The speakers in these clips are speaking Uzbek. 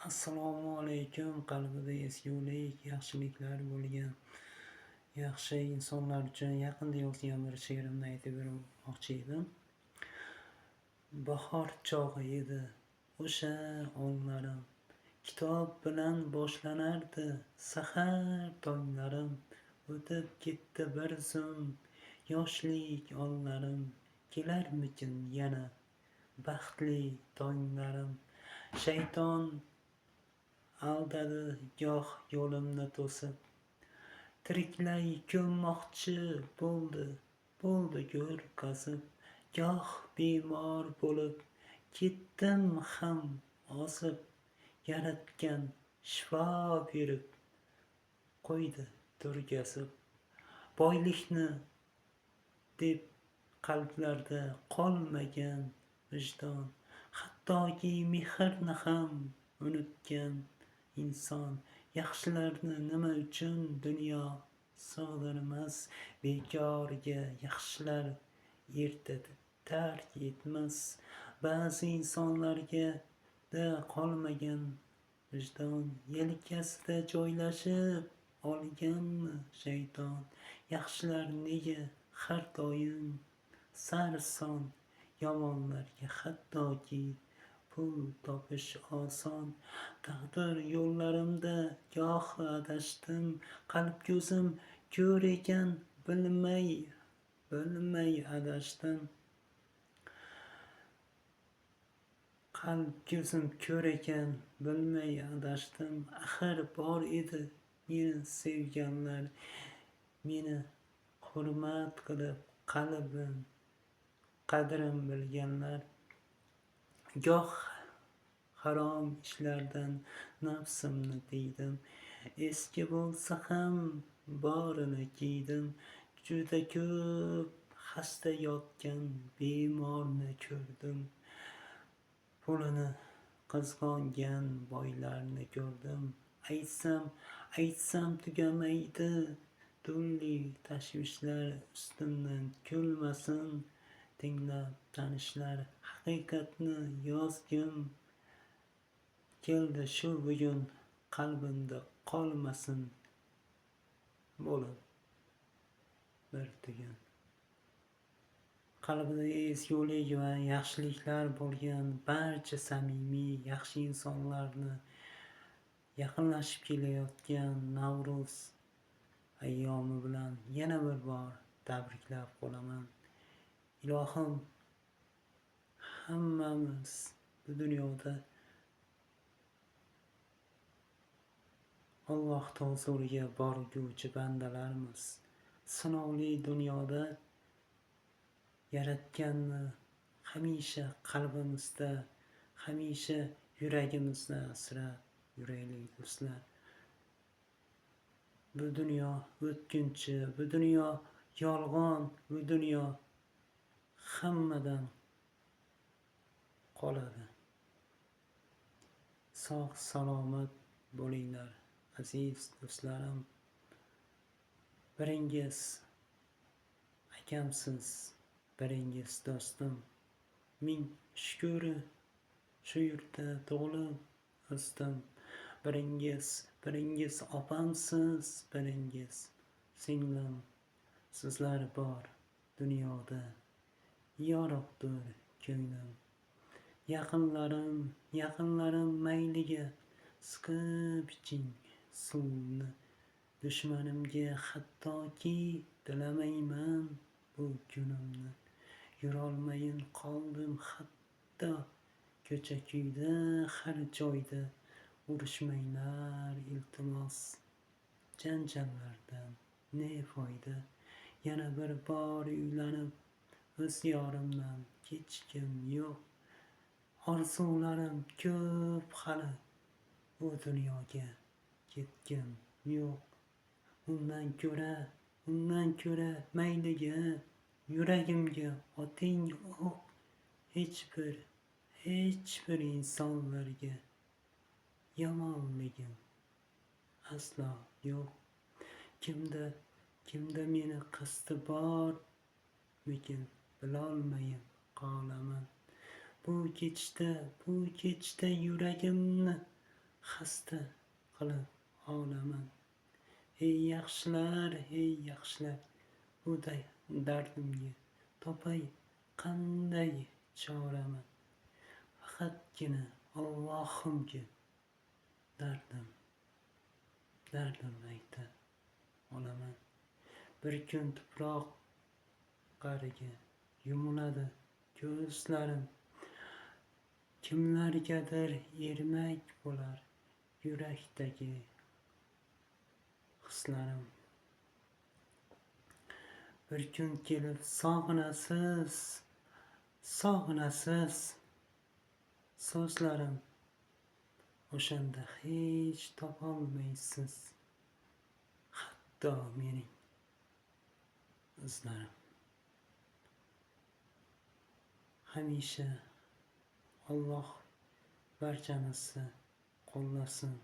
Assalomu alaykum. Qalbida ezgulik, yaxshiliklar bo'lgan yaxshi insonlar uchun yaqinda yozgan bir she'rimni aytib bermoqchi edim. Bahor chog'i edi o'sha onlarim, kitob bilan boshlanardi sahar tonglarim. O'tib ketdi bir zum yoshlik onlarim, kelarmikin yana baxtli tonglarim. Shayton aldadi goh yo'limni to'sib, tiriklay ko'mmoqchi bo'ldi go'r qazib. Goh bemor bo'lib ketdim ham ozib, Yaratgan shifo berib qo'ydi turgazib. Boylikni deb qalblarda qolmagan vijdon, hattoki mehrni ham unutgan inson. Yaxshilarni nima uchun dunyo sig'dirmas, bekorga yaxshilar erta tark etmas. Ba'zi insonlarga da qolmagan vijdon, yelkasida joylashib olganmi shayton. Yaxshilar nega har doim sarson, yomonlarga hattoki pul topish oson. Taqdir yo'llarimda goh adashdim, qalb ko'zim ko'r ekan bilmay adashdim. Qalb ko'zim ko'r ekan bilmay adashdim. Axir bor edi meni sevganlar, meni hurmat qilib qadrim bilganlar. Goh harom ishlardan nafsimni tiydim, eski bo'lsa ham borini kiydim. Juda ko'p xasta yotgan bemorni ko'rdim, pulini qizg'ongan boylarni ko'rdim. Aytsam tugamaydi turli tashvishlar, ustimdan kulmasin tinglab tanishlar. Haqiqatni yozgim keldi shu bugun, qalbimda qolmasin bo'lib bir tugun. Qalbida ezgulik va yaxshiliklar bo'lgan barcha samimiy, yaxshi insonlarni yaqinlashib kelayotgan Navro'z ayyomi bilan yana bir bor tabriklab qolaman. Ilohim hammamiz bu dunyoda Alloh huzuriga borguvchi bandalarmiz. Sinovli dunyoda Yaratganni hamisha qalbimizda, hamisha yuragimizda asrab yuraylik do'stlar. Bu dunyo o'tkinchi, bu dunyo yolg'on, bu dunyo hammadan qoladi. Sog' salomat bo'linglar aziz do'stlarim. Biringiz akamsiz, biringiz do'stim. Ming shukri shu yurtda tug'ilib o'sdim. Biringiz opamsiz, biringiz singlim. Sizlar bor dunyoda yorug'dir ko'nglim. Yaqinlarim mayliga siqib iching suvni. Dushmanimga hattoki tilamayman bu kunimni. Yurolmayin qoldim hatto ko'cha-kuyda, har joyda. Urushmanglar iltimos, janjallardan ne foyda. Yana bir bor uylanib, o'z yorimdan kechkim yo'q. Orzularim ko'p hali, bu dunyoga ketgim yo'q. Undan ko'ra mayliga yuragimga oting o'q. Hech bir insonlarga yomonligim aslo yo'q. Kimda meni qasdi bormikin, bilolmayin qolaman. Bu kechda yuragimni xasta qilib olaman. Ey yaxshilar, bu dardimga topay qanday choraman. Faqatgina Allohimga dardim ayta olaman. Bir kun tuproq qa'riga yumiladi ko'zlarim. Kimlargadir ermak bo'lar yurakdagi hislarim. Bir kun kelib sog'inasiz so'zlarim. O'shanda hech topolmaysiz hatto mening izlarim. Hamisha Alloh barchamizni qo'llasin.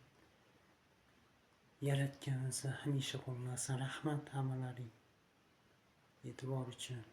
Yaratganimizni hamisha qo'llasin. Rahmat hammalaring e'tibor uchun.